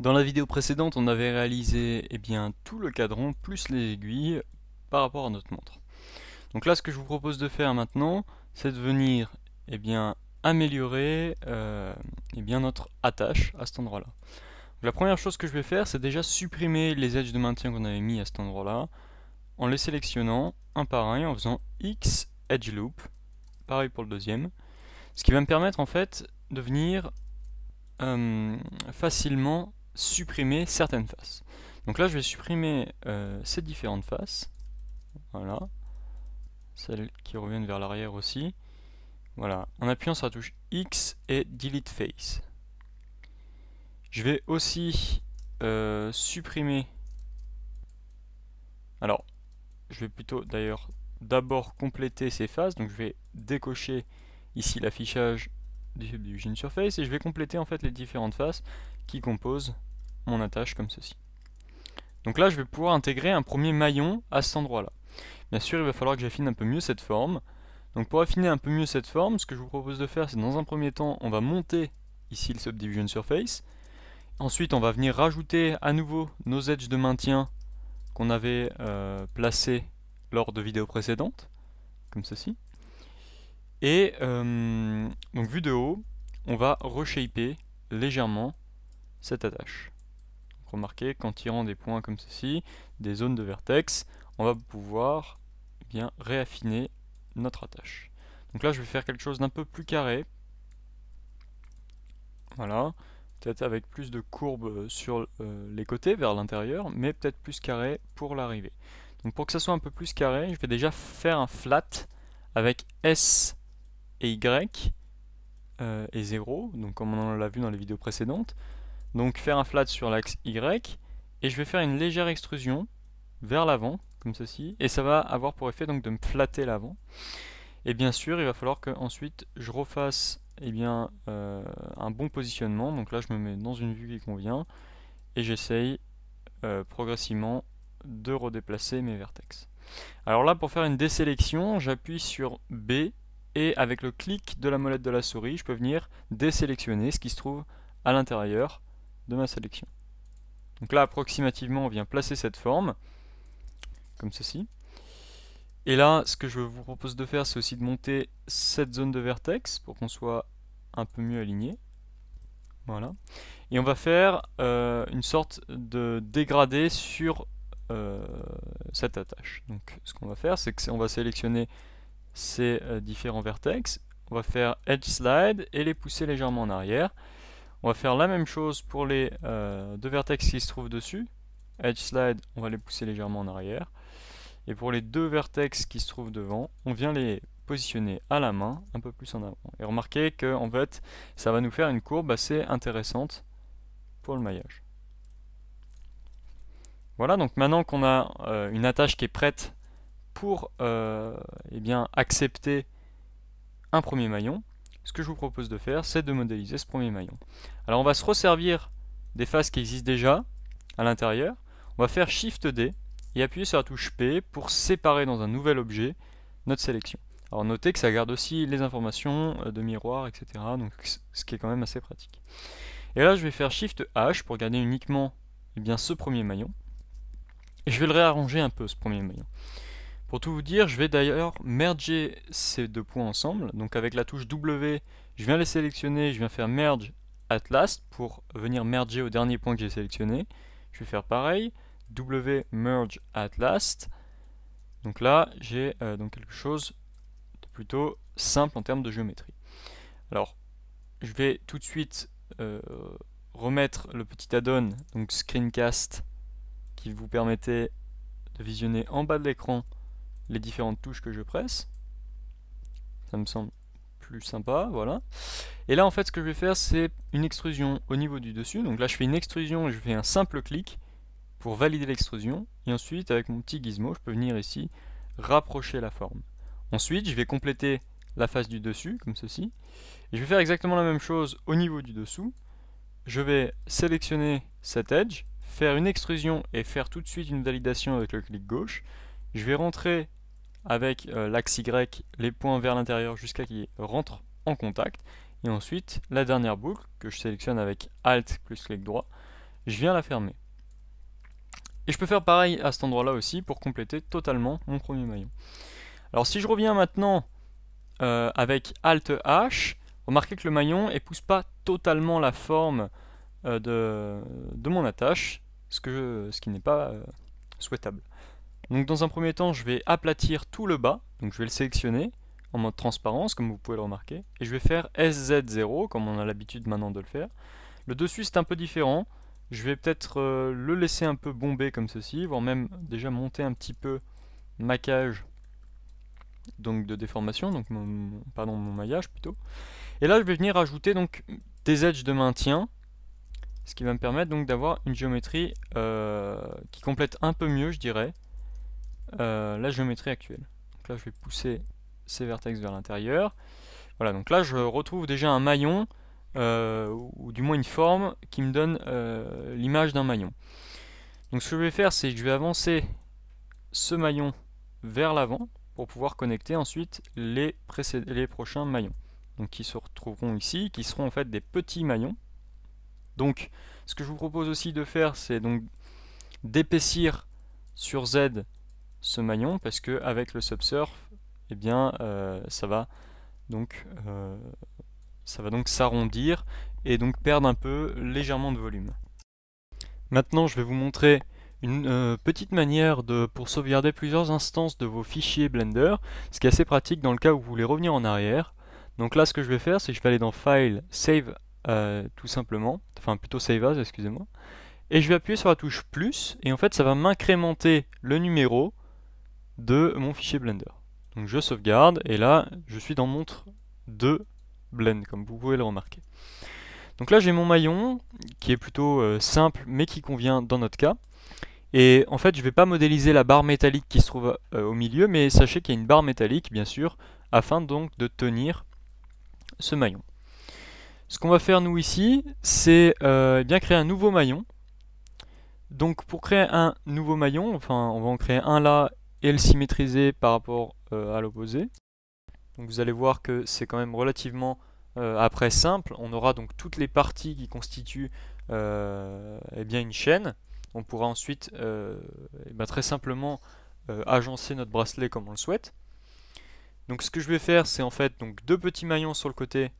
Dans la vidéo précédente, on avait réalisé tout le cadran plus les aiguilles par rapport à notre montre. Donc là, ce que je vous propose de faire maintenant, c'est de venir améliorer notre attache à cet endroit-là. La première chose que je vais faire, c'est déjà supprimer les edges de maintien qu'on avait mis à cet endroit-là, en les sélectionnant un par un, en faisant X Edge Loop, pareil pour le deuxième, ce qui va me permettre en fait de venir facilement supprimer certaines faces. Donc là, je vais supprimer ces différentes faces. Voilà. Celles qui reviennent vers l'arrière aussi. Voilà. En appuyant sur la touche X et Delete Face. Je vais aussi supprimer. Alors, je vais plutôt d'ailleurs d'abord compléter ces faces. Donc je vais décocher ici l'affichage du Subdivision Surface et je vais compléter en fait les différentes faces qui composent mon attache comme ceci. Donc là, je vais pouvoir intégrer un premier maillon à cet endroit-là. Bien sûr, il va falloir que j'affine un peu mieux cette forme. Donc pour affiner un peu mieux cette forme, ce que je vous propose de faire, c'est dans un premier temps, on va monter ici le Subdivision Surface. Ensuite, on va venir rajouter à nouveau nos edges de maintien qu'on avait placés lors de vidéos précédentes, comme ceci. Et donc vu de haut, on va reshaper légèrement cette attache. Donc, remarquez qu'en tirant des points comme ceci, des zones de vertex, on va pouvoir réaffiner notre attache. Donc là je vais faire quelque chose d'un peu plus carré. Voilà. Peut-être avec plus de courbes sur les côtés vers l'intérieur, mais peut-être plus carré pour l'arrivée. Donc pour que ça soit un peu plus carré, je vais déjà faire un flat avec S et Y et 0, donc comme on l'a vu dans les vidéos précédentes. Donc faire un flat sur l'axe Y, et je vais faire une légère extrusion vers l'avant, comme ceci, et ça va avoir pour effet donc de me flatter l'avant. Et bien sûr, il va falloir que ensuite je refasse un bon positionnement. Donc là, je me mets dans une vue qui convient, et j'essaye progressivement de redéplacer mes vertex. Alors là, pour faire une désélection, j'appuie sur B, et avec le clic de la molette de la souris, je peux venir désélectionner ce qui se trouve à l'intérieur de ma sélection. Donc là, approximativement, on vient placer cette forme, comme ceci. Et là, ce que je vous propose de faire, c'est aussi de monter cette zone de vertex pour qu'on soit un peu mieux aligné. Voilà. Et on va faire une sorte de dégradé sur cette attache. Donc ce qu'on va faire, c'est qu'on va sélectionner ces différents vertex. On va faire Edge Slide et les pousser légèrement en arrière. On va faire la même chose pour les deux vertex qui se trouvent dessus. Edge Slide, on va les pousser légèrement en arrière. Et pour les deux vertex qui se trouvent devant, on vient les positionner à la main, un peu plus en avant. Et remarquez que en fait, ça va nous faire une courbe assez intéressante pour le maillage. Voilà, donc maintenant qu'on a une attache qui est prête pour accepter un premier maillon, ce que je vous propose de faire, c'est de modéliser ce premier maillon. Alors on va se resservir des faces qui existent déjà à l'intérieur. On va faire Shift D et appuyer sur la touche P pour séparer dans un nouvel objet notre sélection. Alors notez que ça garde aussi les informations de miroir, etc. Donc ce qui est quand même assez pratique. Et là je vais faire Shift H pour garder uniquement ce premier maillon. Et je vais le réarranger un peu ce premier maillon. Pour tout vous dire, je vais d'ailleurs merger ces deux points ensemble. Donc avec la touche W, je viens les sélectionner, je viens faire Merge at last pour venir merger au dernier point que j'ai sélectionné. Je vais faire pareil, W merge at last. Donc là, j'ai quelque chose de plutôt simple en termes de géométrie. Alors, je vais tout de suite remettre le petit add-on, donc Screencast, qui vous permettait de visionner en bas de l'écran les différentes touches que je presse. Ça me semble plus sympa, voilà. Et là, en fait, ce que je vais faire, c'est une extrusion au niveau du dessus. Donc là, je fais une extrusion et je fais un simple clic pour valider l'extrusion. Et ensuite, avec mon petit gizmo, je peux venir ici rapprocher la forme. Ensuite, je vais compléter la face du dessus, comme ceci. Et je vais faire exactement la même chose au niveau du dessous. Je vais sélectionner cet edge, faire une extrusion et faire tout de suite une validation avec le clic gauche. Je vais rentrer avec l'axe Y les points vers l'intérieur jusqu'à qu'ils rentrent en contact. Et ensuite, la dernière boucle que je sélectionne avec Alt plus clic droit, je viens la fermer. Et je peux faire pareil à cet endroit-là aussi pour compléter totalement mon premier maillon. Alors si je reviens maintenant avec Alt H, remarquez que le maillon n'épouse pas totalement la forme de mon attache, ce qui n'est pas souhaitable. Donc dans un premier temps, je vais aplatir tout le bas, donc je vais le sélectionner en mode transparence, comme vous pouvez le remarquer, et je vais faire SZ0, comme on a l'habitude maintenant de le faire. Le dessus c'est un peu différent, je vais peut-être le laisser un peu bomber comme ceci, voire même déjà monter un petit peu ma cage donc de déformation, donc mon maillage plutôt. Et là je vais venir ajouter donc des edges de maintien, ce qui va me permettre donc d'avoir une géométrie qui complète un peu mieux, je dirais, la géométrie actuelle. Donc là je vais pousser ces vertex vers l'intérieur. Voilà, donc là je retrouve déjà un maillon, ou du moins une forme qui me donne l'image d'un maillon. Donc ce que je vais faire, c'est que je vais avancer ce maillon vers l'avant pour pouvoir connecter ensuite les prochains maillons. Donc qui se retrouveront ici, qui seront en fait des petits maillons. Donc ce que je vous propose aussi de faire, c'est donc d'épaissir sur Z ce maillon, parce que avec le subsurf, eh bien ça va donc s'arrondir et donc perdre un peu légèrement de volume. Maintenant je vais vous montrer une petite manière pour sauvegarder plusieurs instances de vos fichiers Blender, ce qui est assez pratique dans le cas où vous voulez revenir en arrière. Donc là ce que je vais faire, c'est que je vais aller dans File, Save tout simplement, enfin plutôt Save As, excusez-moi, et je vais appuyer sur la touche plus, et en fait ça va m'incrémenter le numéro de mon fichier Blender. Donc je sauvegarde, et là je suis dans Montre de Blend, comme vous pouvez le remarquer. Donc là j'ai mon maillon, qui est plutôt simple, mais qui convient dans notre cas. Et en fait je ne vais pas modéliser la barre métallique qui se trouve au milieu, mais sachez qu'il y a une barre métallique, bien sûr, afin donc de tenir ce maillon. Ce qu'on va faire nous ici, c'est bien créer un nouveau maillon. Donc pour créer un nouveau maillon, enfin on va en créer un là et le symétriser par rapport à l'opposé. Donc vous allez voir que c'est quand même relativement après simple. On aura donc toutes les parties qui constituent eh bien une chaîne. On pourra ensuite très simplement agencer notre bracelet comme on le souhaite. Donc ce que je vais faire, c'est en fait donc deux petits maillons sur le côté,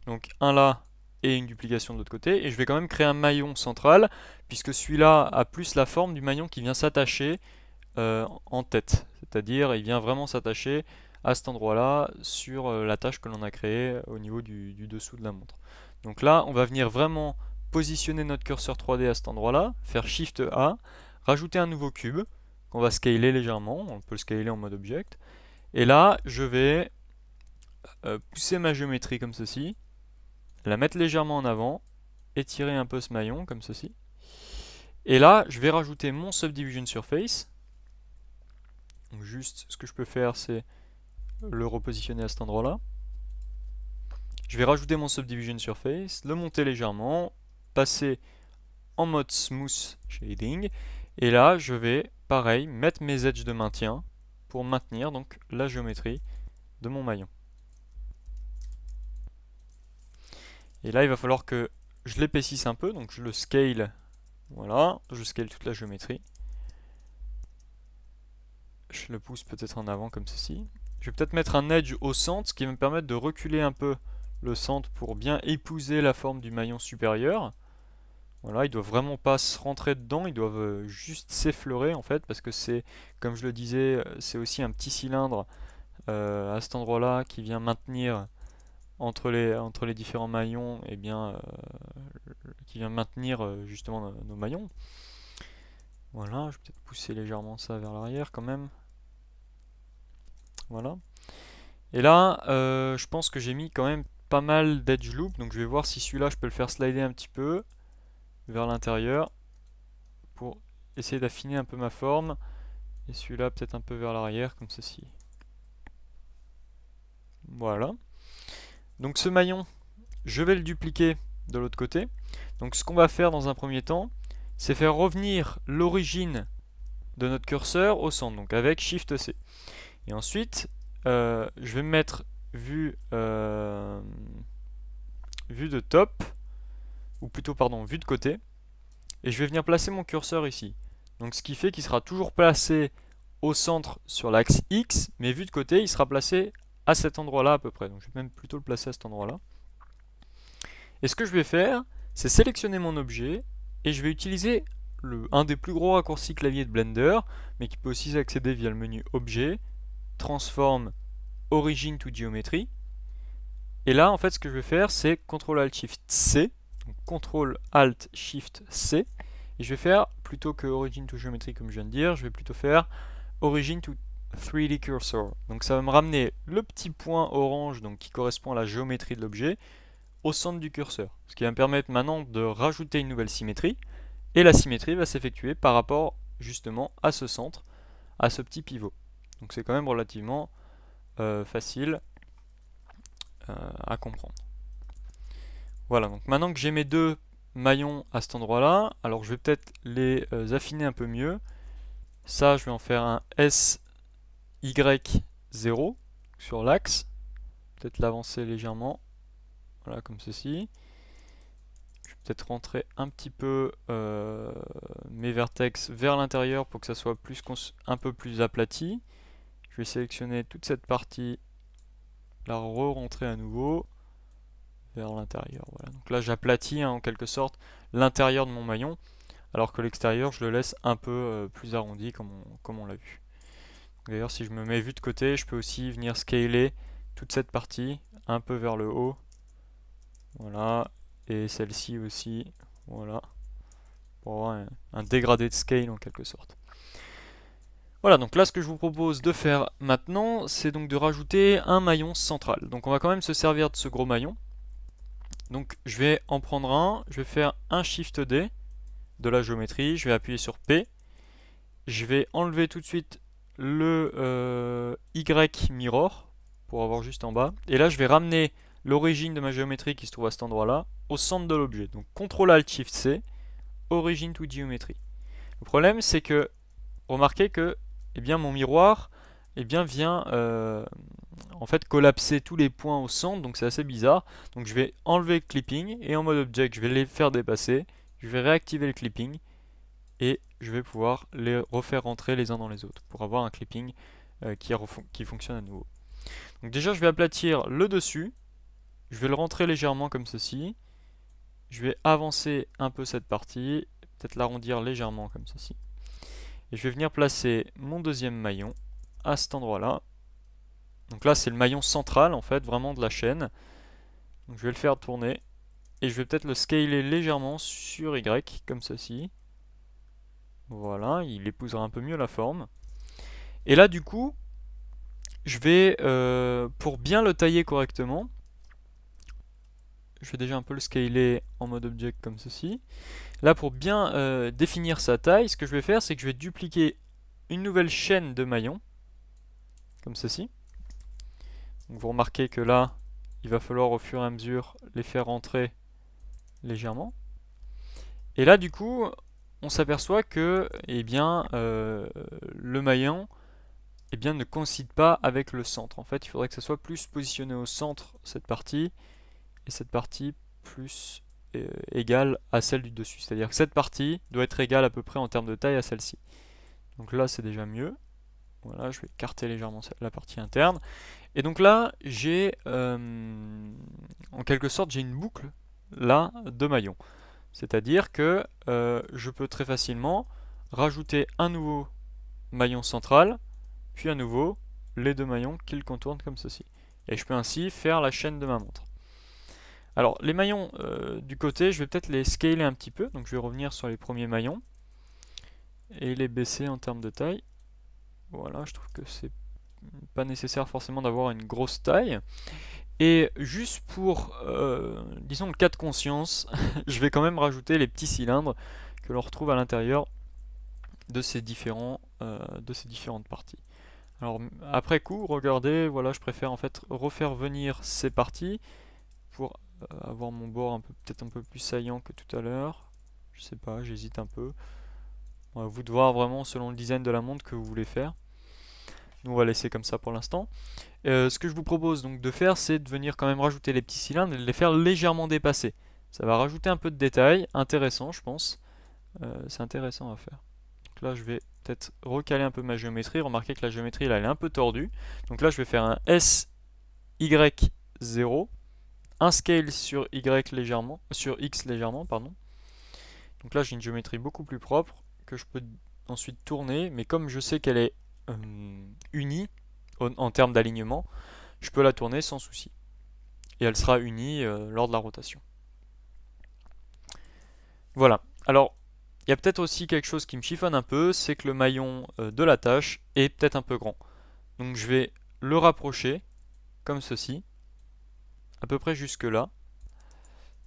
donc un là et une duplication de l'autre côté, et je vais quand même créer un maillon central, puisque celui-là a plus la forme du maillon qui vient s'attacher en tête, c'est-à-dire il vient vraiment s'attacher à cet endroit-là sur la tâche que l'on a créée au niveau du dessous de la montre. Donc là, on va venir vraiment positionner notre curseur 3D à cet endroit-là, faire Shift A, rajouter un nouveau cube qu'on va scaler légèrement, on peut le scaler en mode object, et là je vais pousser ma géométrie comme ceci, la mettre légèrement en avant, étirer un peu ce maillon comme ceci, et là je vais rajouter mon Subdivision Surface. Donc juste ce que je peux faire, c'est le repositionner à cet endroit-là. Je vais rajouter mon Subdivision Surface, le monter légèrement, passer en mode Smooth Shading, et là je vais pareil mettre mes edges de maintien pour maintenir donc la géométrie de mon maillon. Et là il va falloir que je l'épaississe un peu, donc je le scale, voilà, je scale toute la géométrie. Je le pousse peut-être en avant comme ceci. Je vais peut-être mettre un edge au centre, ce qui va me permettre de reculer un peu le centre pour bien épouser la forme du maillon supérieur. Voilà, ils doivent vraiment pas se rentrer dedans, ils doivent juste s'effleurer en fait, parce que c'est, comme je le disais, c'est aussi un petit cylindre à cet endroit-là qui vient maintenir entre les différents maillons, et bien qui vient maintenir justement nos maillons. Voilà, je vais peut-être pousser légèrement ça vers l'arrière quand même. Voilà. Et là, je pense que j'ai mis quand même pas mal d'edge loop, donc je vais voir si celui-là je peux le faire slider un petit peu vers l'intérieur pour essayer d'affiner un peu ma forme, et celui-là peut-être un peu vers l'arrière comme ceci. Voilà. Donc ce maillon, je vais le dupliquer de l'autre côté. Donc ce qu'on va faire dans un premier temps, c'est faire revenir l'origine de notre curseur au centre, donc avec Shift C. Et ensuite, je vais me mettre vue de top, ou plutôt pardon, vue de côté. et je vais venir placer mon curseur ici. Donc ce qui fait qu'il sera toujours placé au centre sur l'axe X, mais vu de côté, il sera placé à cet endroit-là à peu près. Donc je vais même plutôt le placer à cet endroit-là. Et ce que je vais faire, c'est sélectionner mon objet, et je vais utiliser un des plus gros raccourcis clavier de Blender, mais qui peut aussi accéder via le menu Objet, Transform, Origin to Geometry. Et là, en fait, ce que je vais faire, c'est CTRL-ALT-SHIFT-C, donc CTRL-ALT-SHIFT-C, et je vais faire, plutôt que Origin to Geometry comme je viens de dire, je vais plutôt faire Origin to 3D Cursor. Donc ça va me ramener le petit point orange donc, qui correspond à la géométrie de l'objet au centre du curseur. Ce qui va me permettre maintenant de rajouter une nouvelle symétrie, et la symétrie va s'effectuer par rapport justement à ce centre, à ce petit pivot. Donc c'est quand même relativement facile à comprendre. Voilà, donc maintenant que j'ai mes deux maillons à cet endroit-là, alors je vais peut-être les affiner un peu mieux. Ça, je vais en faire un SY0 sur l'axe. Peut-être l'avancer légèrement. Voilà, comme ceci. Je vais peut-être rentrer un petit peu mes vertex vers l'intérieur pour que ça soit un peu plus aplati. Je vais sélectionner toute cette partie, la re-rentrer à nouveau vers l'intérieur. Voilà. Donc là, j'aplatis en quelque sorte l'intérieur de mon maillon, alors que l'extérieur, je le laisse un peu plus arrondi comme on l'a vu. D'ailleurs, si je me mets vue de côté, je peux aussi venir scaler toute cette partie un peu vers le haut. Voilà. Et celle-ci aussi. Voilà. Pour avoir un dégradé de scale en quelque sorte. Voilà, donc là ce que je vous propose de faire maintenant, c'est donc de rajouter un maillon central. Donc on va quand même se servir de ce gros maillon. Donc je vais en prendre un, je vais faire un Shift D de la géométrie, je vais appuyer sur P. Je vais enlever tout de suite le Y mirror pour avoir juste en bas. Et là je vais ramener l'origine de ma géométrie qui se trouve à cet endroit-là au centre de l'objet. Donc CTRL-ALT-SHIFT-C, Origin to Geometry. Le problème c'est que, remarquez que mon miroir vient en fait collapser tous les points au centre, donc c'est assez bizarre. Donc je vais enlever le clipping et en mode object je vais les faire dépasser, je vais réactiver le clipping et je vais pouvoir les refaire rentrer les uns dans les autres pour avoir un clipping qui fonctionne à nouveau. Donc déjà je vais aplatir le dessus, je vais le rentrer légèrement comme ceci, je vais avancer un peu cette partie, peut-être l'arrondir légèrement comme ceci. Et je vais venir placer mon deuxième maillon à cet endroit-là. Donc là, c'est le maillon central, en fait, vraiment de la chaîne. Donc je vais le faire tourner. Et je vais peut-être le scaler légèrement sur Y, comme ceci. Voilà, il épousera un peu mieux la forme. Et là, du coup, je vais, pour bien le tailler correctement, je vais déjà un peu le scaler en mode object comme ceci. Là, pour bien définir sa taille, ce que je vais faire, c'est que je vais dupliquer une nouvelle chaîne de maillons, comme ceci. Donc vous remarquez que là, il va falloir au fur et à mesure les faire rentrer légèrement. Et là, du coup, on s'aperçoit que le maillon ne coïncide pas avec le centre. En fait, il faudrait que ça soit plus positionné au centre, cette partie, et cette partie plus égale à celle du dessus. C'est-à-dire que cette partie doit être égale à peu près en termes de taille à celle-ci. Donc là, c'est déjà mieux. Voilà, je vais écarter légèrement la partie interne. Et donc là, j'ai en quelque sorte, j'ai une boucle là de maillons. C'est-à-dire que je peux très facilement rajouter un nouveau maillon central, puis à nouveau les deux maillons qui le contournent comme ceci. Et je peux ainsi faire la chaîne de ma montre. Alors les maillons du côté, je vais peut-être les scaler un petit peu. Donc je vais revenir sur les premiers maillons et les baisser en termes de taille. Voilà, je trouve que c'est pas nécessaire forcément d'avoir une grosse taille. Et juste pour, disons, le cas de conscience, je vais quand même rajouter les petits cylindres que l'on retrouve à l'intérieur de ces différentes parties. Alors après coup, regardez, voilà, je préfère en fait refaire venir ces parties pour avoir mon bord peut-être un peu plus saillant que tout à l'heure. Je sais pas, j'hésite un peu. À vous de voir vraiment selon le design de la montre que vous voulez faire. Nous on va laisser comme ça pour l'instant. Ce que je vous propose donc de faire, c'est de venir quand même rajouter les petits cylindres et de les faire légèrement dépasser. Ça va rajouter un peu de détail, intéressant je pense, c'est intéressant à faire. Donc là je vais peut-être recaler un peu ma géométrie. Remarquez que la géométrie là elle est un peu tordue. Donc là je vais faire un SY0, un scale sur Y légèrement, sur X légèrement, pardon. Donc là j'ai une géométrie beaucoup plus propre que je peux ensuite tourner, mais comme je sais qu'elle est unie en termes d'alignement, je peux la tourner sans souci. Et elle sera unie lors de la rotation. Voilà. Alors, il y a peut-être aussi quelque chose qui me chiffonne un peu, c'est que le maillon de la tâche est peut-être un peu grand. Donc je vais le rapprocher, comme ceci, à peu près jusque là.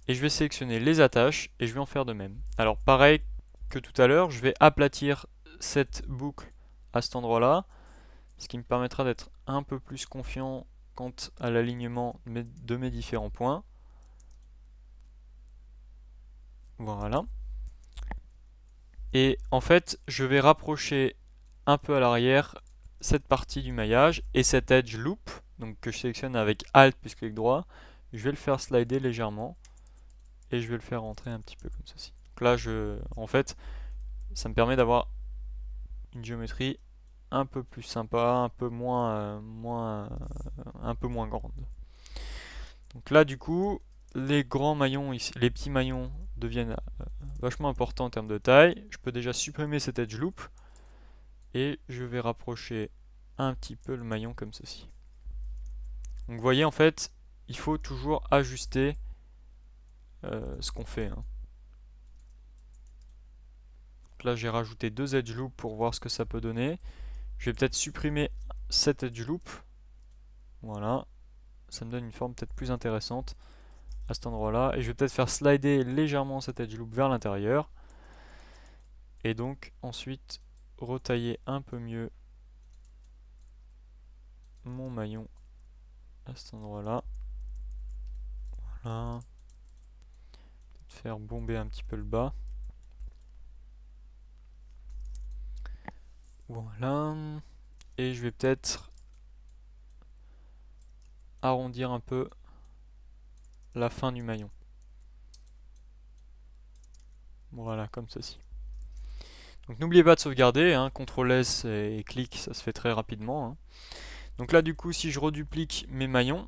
Et je vais sélectionner les attaches, et je vais en faire de même. Alors pareil que tout à l'heure, je vais aplatir cette boucle à cet endroit-là, ce qui me permettra d'être un peu plus confiant quant à l'alignement de mes différents points. Voilà. Et en fait, je vais rapprocher un peu à l'arrière cette partie du maillage et cet edge loop, donc que je sélectionne avec Alt puis clic droit, je vais le faire slider légèrement et je vais le faire rentrer un petit peu comme ceci. Donc là, en fait, ça me permet d'avoir une géométrie un peu plus sympa, un peu moins grande. Donc là, du coup, les grands maillons, ici, les petits maillons deviennent vachement importants en termes de taille. Je peux déjà supprimer cet edge loop et je vais rapprocher un petit peu le maillon comme ceci. Donc vous voyez, en fait, il faut toujours ajuster ce qu'on fait. Donc là, j'ai rajouté 2 edge loops pour voir ce que ça peut donner. Je vais peut-être supprimer cet edge loop. Voilà. Ça me donne une forme peut-être plus intéressante à cet endroit-là. Et je vais peut-être faire slider légèrement cet edge loop vers l'intérieur. Et donc, ensuite, retailler un peu mieux mon maillon à cet endroit-là. Voilà. Peut-être faire bomber un petit peu le bas. Voilà. Et je vais peut-être arrondir un peu la fin du maillon. Voilà, comme ceci. Donc n'oubliez pas de sauvegarder, hein, CTRL S et clic, ça se fait très rapidement. Hein. Donc là du coup, si je reduplique mes maillons,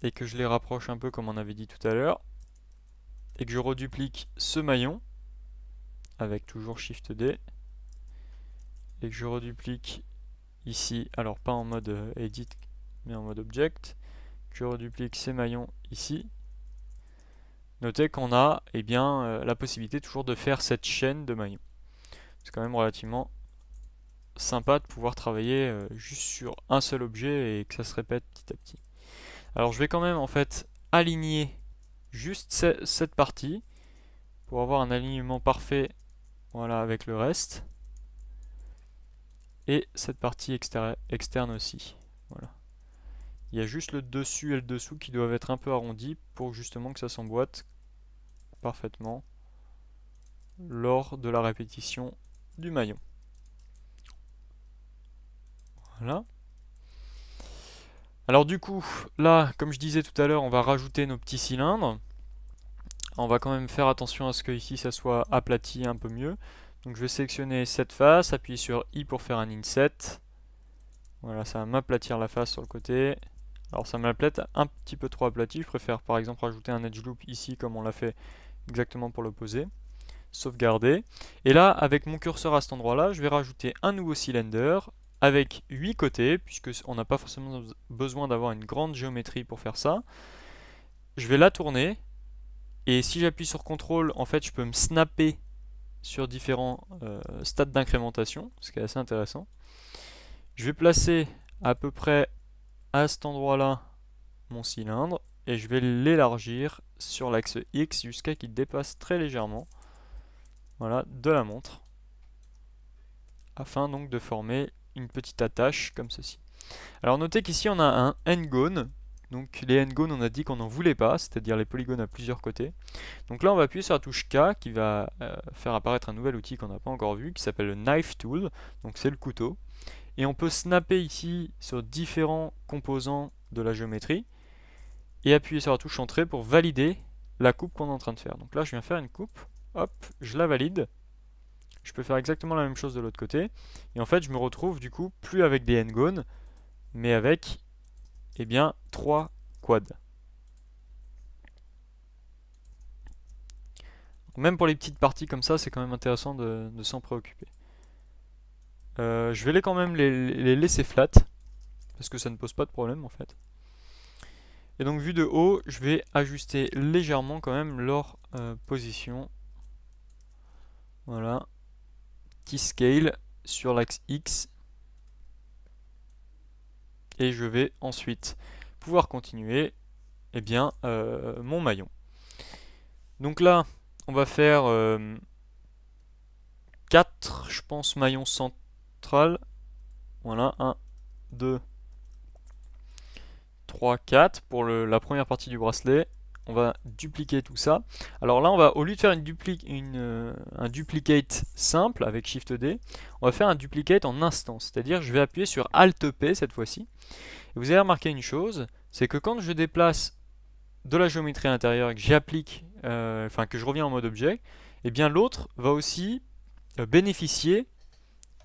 et que je les rapproche un peu comme on avait dit tout à l'heure, et que je reduplique ce maillon, avec toujours Shift D, et que je reduplique ici, alors pas en mode Edit, mais en mode Object, que je reduplique ces maillons ici, notez qu'on a la possibilité toujours de faire cette chaîne de maillons. C'est quand même relativement sympa de pouvoir travailler juste sur un seul objet et que ça se répète petit à petit. Alors je vais quand même en fait aligner juste cette partie pour avoir un alignement parfait, voilà, avec le reste. Et cette partie externe aussi. Voilà. Il y a juste le dessus et le dessous qui doivent être un peu arrondis pour justement que ça s'emboîte parfaitement lors de la répétition du maillon. Voilà. Alors du coup, là, comme je disais tout à l'heure, on va rajouter nos petits cylindres. On va quand même faire attention à ce que ici ça soit aplati un peu mieux. Donc je vais sélectionner cette face, appuyer sur I pour faire un inset. Voilà, ça va m'aplatir la face sur le côté. Alors ça m'aplate un petit peu trop aplati. Je préfère par exemple rajouter un edge loop ici comme on l'a fait exactement pour l'opposé. Sauvegarder. Et là, avec mon curseur à cet endroit-là, je vais rajouter un nouveau cylinder avec 8 côtés, puisque on n'a pas forcément besoin d'avoir une grande géométrie pour faire ça. Je vais la tourner. Et si j'appuie sur CTRL, en fait, je peux me snapper sur différents stades d'incrémentation, ce qui est assez intéressant. Je vais placer à peu près à cet endroit-là mon cylindre et je vais l'élargir sur l'axe X jusqu'à qu'il dépasse très légèrement, voilà, de la montre, afin donc de former une petite attache comme ceci. Alors notez qu'ici on a un n-gone. Donc les n-gones, on a dit qu'on n'en voulait pas, c'est-à-dire les polygones à plusieurs côtés. Donc là on va appuyer sur la touche K qui va faire apparaître un nouvel outil qu'on n'a pas encore vu, qui s'appelle le Knife Tool, donc c'est le couteau. Et on peut snapper ici sur différents composants de la géométrie, et appuyer sur la touche Entrée pour valider la coupe qu'on est en train de faire. Donc là, je viens faire une coupe, hop, je la valide. Je peux faire exactement la même chose de l'autre côté. Et en fait, je me retrouve du coup plus avec des n-gones, mais avec, eh bien, 3 quads. Même pour les petites parties comme ça, c'est quand même intéressant de s'en préoccuper. Je vais quand même les laisser flat, parce que ça ne pose pas de problème en fait. Et donc vu de haut, je vais ajuster légèrement quand même leur position. Voilà. Petit scale sur l'axe X. Et je vais ensuite pouvoir continuer mon maillon. Donc là, on va faire 4, je pense, maillons central. Voilà, 1, 2, 3, 4 pour la première partie du bracelet. On va dupliquer tout ça. Alors là, on va, au lieu de faire un duplicate simple avec Shift D, on va faire un duplicate en instance. C'est-à-dire, je vais appuyer sur Alt P cette fois-ci. Et vous avez remarqué une chose, c'est que quand je déplace de la géométrie à l'intérieur et que j'applique, que je reviens en mode objet, eh bien l'autre va aussi bénéficier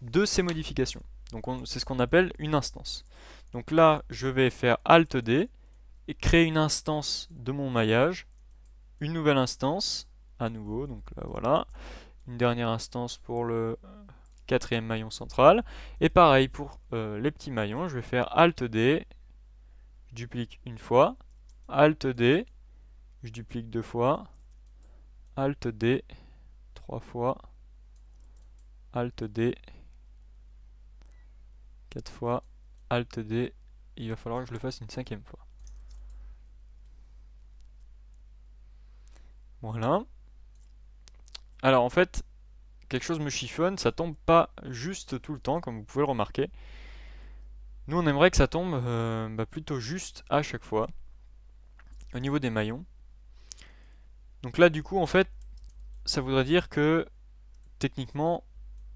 de ces modifications. Donc c'est ce qu'on appelle une instance. Donc là, je vais faire Alt D et créer une instance de mon maillage, une nouvelle instance, à nouveau, donc là voilà, une dernière instance pour le quatrième maillon central, et pareil pour les petits maillons, je vais faire Alt D, je duplique une fois, Alt D, je duplique 2 fois, Alt D, 3 fois, Alt D, 4 fois, Alt D, il va falloir que je le fasse une 5e fois. Voilà. Alors en fait, quelque chose me chiffonne, ça tombe pas juste tout le temps, comme vous pouvez le remarquer. Nous on aimerait que ça tombe plutôt juste à chaque fois, au niveau des maillons. Donc là du coup en fait, ça voudrait dire que techniquement,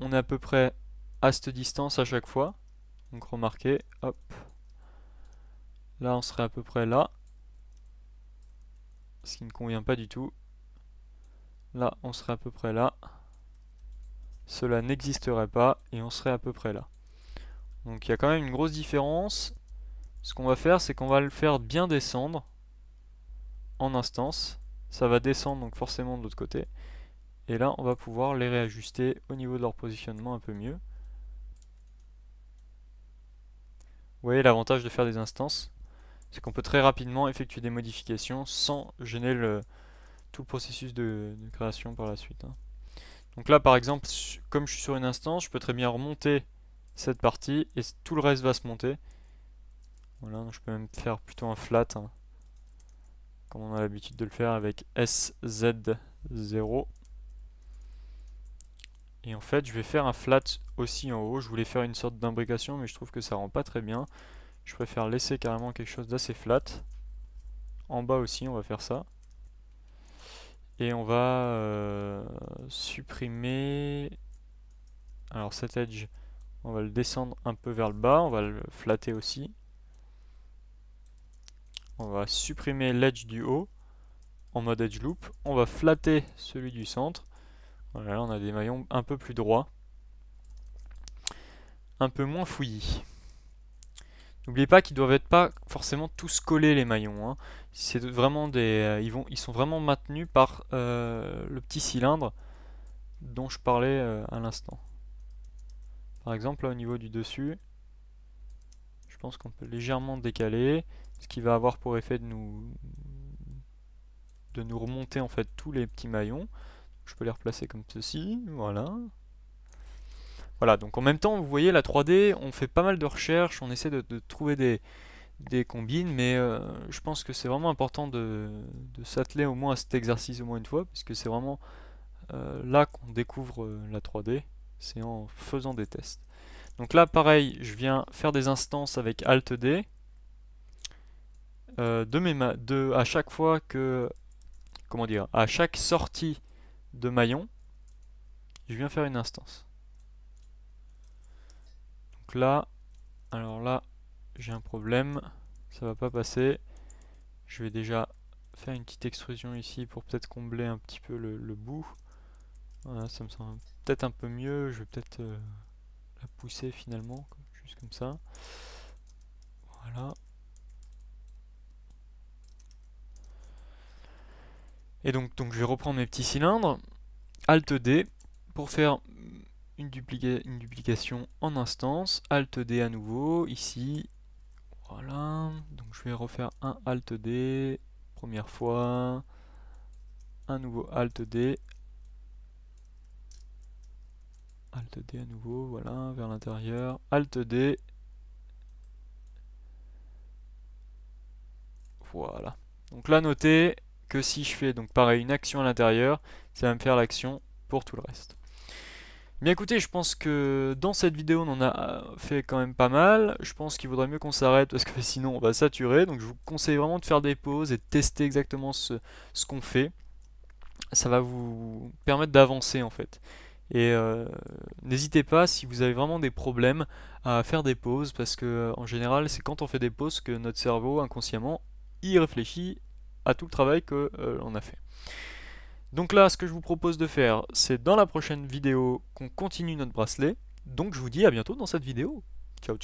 on est à peu près à cette distance à chaque fois. Donc remarquez, hop, là on serait à peu près là, ce qui ne convient pas du tout. Là on serait à peu près là. Cela n'existerait pas et on serait à peu près là. Donc il y a quand même une grosse différence. Ce qu'on va faire, c'est qu'on va le faire bien descendre en instance. Ça va descendre donc forcément de l'autre côté. Et là, on va pouvoir les réajuster au niveau de leur positionnement un peu mieux. Vous voyez l'avantage de faire des instances, c'est qu'on peut très rapidement effectuer des modifications sans gêner tout le processus de création par la suite. Donc là, par exemple, comme je suis sur une instance, je peux très bien remonter cette partie et tout le reste va se monter. Voilà, donc je peux même faire plutôt un flat, comme on a l'habitude de le faire avec SZ0. Et en fait, je vais faire un flat aussi en haut. Je voulais faire une sorte d'imbrication, mais je trouve que ça rend pas très bien. Je préfère laisser carrément quelque chose d'assez flat. En bas aussi, on va faire ça. Et on va supprimer... Alors cet edge, on va le descendre un peu vers le bas. On va le flatter aussi. On va supprimer l'edge du haut en mode edge loop. On va flatter celui du centre. Voilà, là on a des maillons un peu plus droits. Un peu moins fouillis. N'oubliez pas qu'ils doivent être pas forcément tous collés les maillons. Hein. C'est vraiment ils sont vraiment maintenus par le petit cylindre dont je parlais à l'instant. Par exemple là au niveau du dessus, je pense qu'on peut légèrement décaler, ce qui va avoir pour effet de nous remonter en fait tous les petits maillons. Je peux les replacer comme ceci, voilà. Voilà, donc en même temps, vous voyez, la 3D, on fait pas mal de recherches, on essaie de trouver des combines, mais je pense que c'est vraiment important de s'atteler au moins à cet exercice au moins une fois, puisque c'est vraiment là qu'on découvre la 3D, c'est en faisant des tests. Donc là, pareil, je viens faire des instances avec Alt D, à chaque fois que, comment dire, à chaque sortie de maillon, je viens faire une instance. Donc là, alors là, j'ai un problème, ça va pas passer. Je vais déjà faire une petite extrusion ici pour peut-être combler un petit peu le bout. Voilà, ça me semble peut-être un peu mieux. Je vais peut-être la pousser finalement, juste comme ça. Voilà. Et donc je vais reprendre mes petits cylindres. Alt D pour faire une duplication en instance. Alt D à nouveau, ici. Voilà. Donc je vais refaire un Alt D. Première fois. Un nouveau Alt D. Alt D à nouveau, voilà, vers l'intérieur. Alt D. Voilà. Donc là, notez que si je fais donc pareil une action à l'intérieur, ça va me faire l'action pour tout le reste. Bien écoutez, je pense que dans cette vidéo on en a fait quand même pas mal. Je pense qu'il vaudrait mieux qu'on s'arrête parce que sinon on va saturer. Donc je vous conseille vraiment de faire des pauses et de tester exactement ce qu'on fait. Ça va vous permettre d'avancer en fait. Et n'hésitez pas si vous avez vraiment des problèmes à faire des pauses parce que en général c'est quand on fait des pauses que notre cerveau inconsciemment y réfléchit à tout le travail que l'on a fait. Donc là, ce que je vous propose de faire, c'est dans la prochaine vidéo qu'on continue notre bracelet. Donc je vous dis à bientôt dans cette vidéo.